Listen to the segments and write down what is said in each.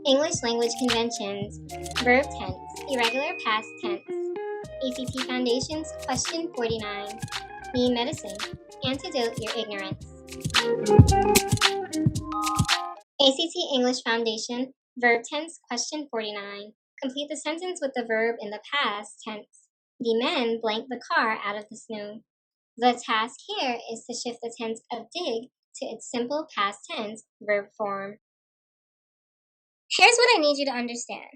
English language conventions, verb tense, irregular past tense. ACT Foundations, question 49. Me medicine, antidote your ignorance. ACT English Foundation, verb tense, question 49. Complete the sentence with the verb in the past tense. The men blanked the car out of the snow. The task here is to shift the tense of dig to its simple past tense verb form. Here's what I need you to understand.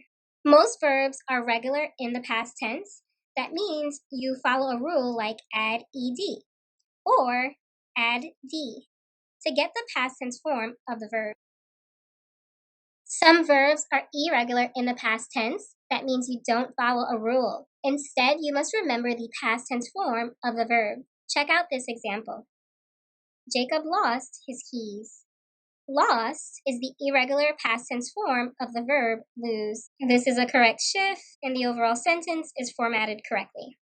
Most verbs are regular in the past tense. That means you follow a rule like add ed or add d to get the past tense form of the verb. Some verbs are irregular in the past tense. That means you don't follow a rule. Instead, you must remember the past tense form of the verb. Check out this example. Jacob lost his keys. Lost is the irregular past tense form of the verb lose. This is a correct shift, and the overall sentence is formatted correctly.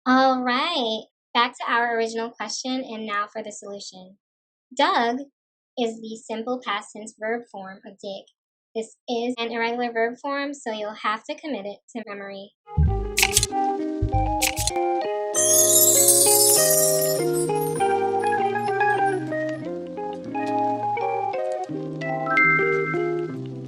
All right, back to our original question, and now for the solution. Dug is the simple past tense verb form of dig. This is an irregular verb form, so you'll have to commit it to memory.